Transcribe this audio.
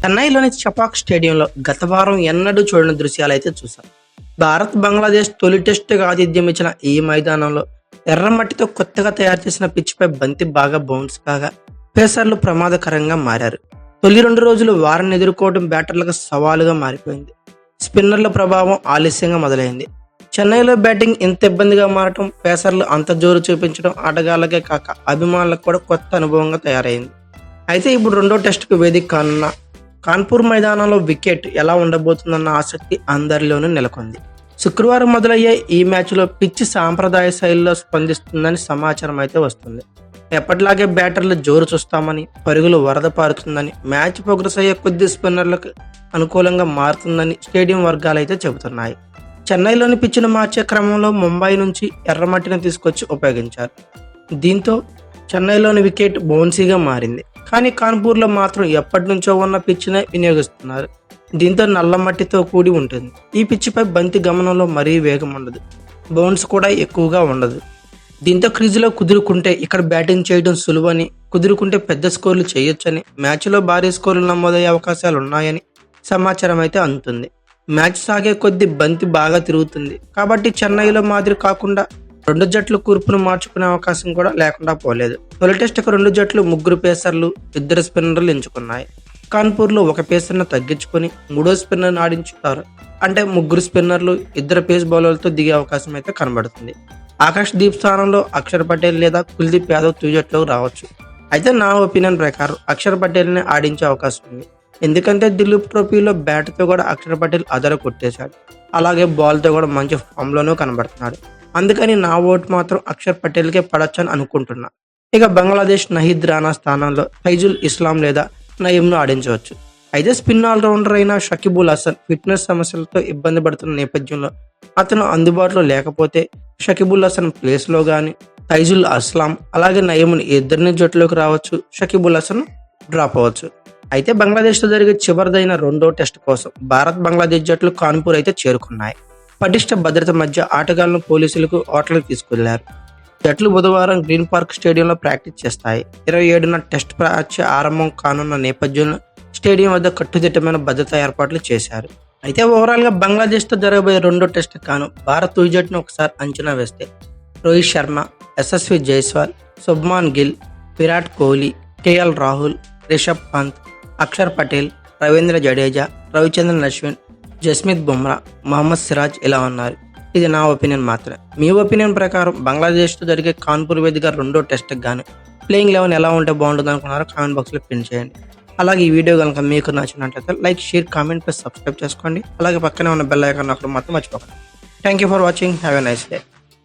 చెన్నైలోని చపాక్ స్టేడియంలో గత వారం ఎన్నడూ చూడని దృశ్యాలైతే చూశాం. భారత్ బంగ్లాదేశ్ తొలి టెస్టుగా ఆతిథ్యం ఇచ్చిన ఈ మైదానంలో ఎర్రమట్టితో కొత్తగా తయారు చేసిన పిచ్పై బంతి బాగా బౌన్స్ కాగా పేసర్లు ప్రమాదకరంగా మారారు. తొలి 2 రోజులు వారిని ఎదుర్కోవడం బ్యాటర్లకు సవాలుగా మారిపోయింది. స్పిన్నర్ల ప్రభావం ఆలస్యంగా మొదలైంది. చెన్నైలో బ్యాటింగ్ ఇంత ఇబ్బందిగా మారటం, పేసర్లు అంత జోరు చూపించడం ఆటగాళ్లకే కాక అభిమానులకు కూడా కొత్త అనుభవంగా తయారైంది. అయితే ఇప్పుడు రెండో టెస్టుకు వేదిక కానున్న కాన్పూర్ మైదానంలో వికెట్ ఎలా ఉండబోతుందన్న ఆసక్తి అందరిలోనూ నెలకొంది. శుక్రవారం మొదలయ్యే ఈ మ్యాచ్లో పిచ్చి సాంప్రదాయ శైలిలో స్పందిస్తుందని సమాచారం అయితే వస్తుంది. ఎప్పటిలాగే బ్యాటర్లు జోరు చూస్తామని, పరుగులు వరద పారుతుందని, మ్యాచ్ ప్రోగ్రెస్ అయ్యే కొద్ది స్పిన్నర్లకు అనుకూలంగా మారుతుందని స్టేడియం వర్గాలు అయితే చెబుతున్నాయి. చెన్నైలోని పిచ్చును మార్చే క్రమంలో ముంబై నుంచి ఎర్రమట్టిని తీసుకొచ్చి ఉపయోగించారు. దీంతో చెన్నైలోని వికెట్ బౌన్సీగా మారింది. కానీ కాన్పూర్లో మాత్రం ఎప్పటి నుంచో ఉన్న పిచ్చినే వినియోగిస్తున్నారు. దీంతో నల్ల మట్టితో కూడి ఉంటుంది. ఈ పిచ్చిపై బంతి గమనంలో మరీ వేగం ఉండదు, బౌన్స్ కూడా ఎక్కువగా ఉండదు. దీంతో క్రీజులో కుదురుకుంటే ఇక్కడ బ్యాటింగ్ చేయడం సులువని, కుదురుకుంటే పెద్ద స్కోర్లు చేయొచ్చని, మ్యాచ్లో భారీ స్కోర్లు నమోదయ్యే అవకాశాలు ఉన్నాయని సమాచారం అయితే అందుతుంది. మ్యాచ్ సాగే కొద్దీ బంతి బాగా తిరుగుతుంది కాబట్టి చెన్నైలో మాదిరి కాకుండా 2 జట్లు కూర్పును మార్చుకునే అవకాశం కూడా లేకుండా పోలేదు. తొలి టెస్టుకు 2 జట్లు 3 పేసర్లు, 2 స్పిన్నర్లు ఎంచుకున్నాయి. కాన్పూర్లో 1 పేసర్ను తగ్గించుకొని 3వ స్పిన్నర్ను ఆడించుతారు. అంటే 3 స్పిన్నర్లు, 2 పేస్ బౌలర్లతో దిగే అవకాశం అయితే కనబడుతుంది. ఆకాష్ దీప్ స్థానంలో అక్షర్ పటేల్ లేదా కుల్దీప్ యాదవ్ తొలి జట్టులోకి రావచ్చు. అయితే నా ఒపీనియన్ ప్రకారం అక్షర్ పటేల్ని ఆడించే అవకాశం ఉంది. ఎందుకంటే దిలీప్ ట్రోఫీలో బ్యాట్తో కూడా అక్షర్ పటేల్ అదర కొట్టేశాడు. అలాగే బాల్తో కూడా మంచి ఫామ్లోనూ కనబడుతున్నాడు. అందుకని నా ఓటు మాత్రం అక్షర్ పటేల్కే పడొచ్చని అనుకుంటున్నా. ఇక బంగ్లాదేశ్ నహీద్ రానా స్థానంలో ఫైజుల్ ఇస్లాం లేదా నయీంను ఆడించవచ్చు. అయితే స్పిన్ ఆల్రౌండర్ అయిన షకీబుల్ హసన్ ఫిట్నెస్ సమస్యలతో ఇబ్బంది పడుతున్న నేపథ్యంలో అతను అందుబాటులో లేకపోతే షకీబుల్ హసన్ ప్లేస్లో కానీ ఫైజుల్ అస్లాం అలాగే నయీంని ఇద్దరిని జట్టులోకి రావచ్చు. షకీబుల్ హసన్ డ్రాప్ అవ్వచ్చు. అయితే బంగ్లాదేశ్తో జరిగే చివరిదైన రెండో టెస్ట్ కోసం భారత్ బంగ్లాదేశ్ జట్లు కాన్పూర్ అయితే చేరుకున్నాయి. పటిష్ట భద్రత మధ్య ఆటగాళ్లను పోలీసులకు హోటల్కి తీసుకెళ్లారు. జట్లు బుధవారం గ్రీన్ పార్క్ స్టేడియంలో ప్రాక్టీస్ చేస్తాయి. 27న టెస్ట్ మ్యాచ్ ఆరంభం కానున్న నేపథ్యంలో స్టేడియం వద్ద కట్టుదిట్టమైన భద్రతా ఏర్పాట్లు చేశారు. అయితే ఓవరాల్గా బంగ్లాదేశ్తో జరగబోయే రెండో టెస్ట్ కాను భారత్ తొలి జట్టును ఒకసారి అంచనా వేస్తే రోహిత్ శర్మ, యశస్వి జైస్వాల్, శుభ్మాన్ గిల్, విరాట్ కోహ్లీ, కేఎల్ రాహుల్, రిషబ్ పంత్, అక్షర్ పటేల్, రవీంద్ర జడేజా, రవిచంద్రన్ అశ్విన్, జస్మిత్ బుమ్రా, మహమ్మద్ సిరాజ్ ఇలా ఉన్నారు. ఇది నా ఒపీనియన్ మాత్రమే. మీ ఒపీనియన్ ప్రకారం బంగ్లాదేశ్తో జరిగే కాన్పూర్ వేదిక రెండో టెస్ట్కి గాను ప్లేయింగ్ 11 ఎలా ఉంటే బాగుంటుంది అనుకున్నారో కామెంట్ బాక్స్లో పిన్ చేయండి. అలాగే ఈ వీడియో కనుక మీకు నచ్చినట్లయితే like, share, comment plus subscribe చేసుకోండి. అలాగే పక్కనే ఉన్న బెల్ ఐకాన్ అక్కడ మాత్రం మర్చిపోకండి. Thank you for watching. Have a nice day.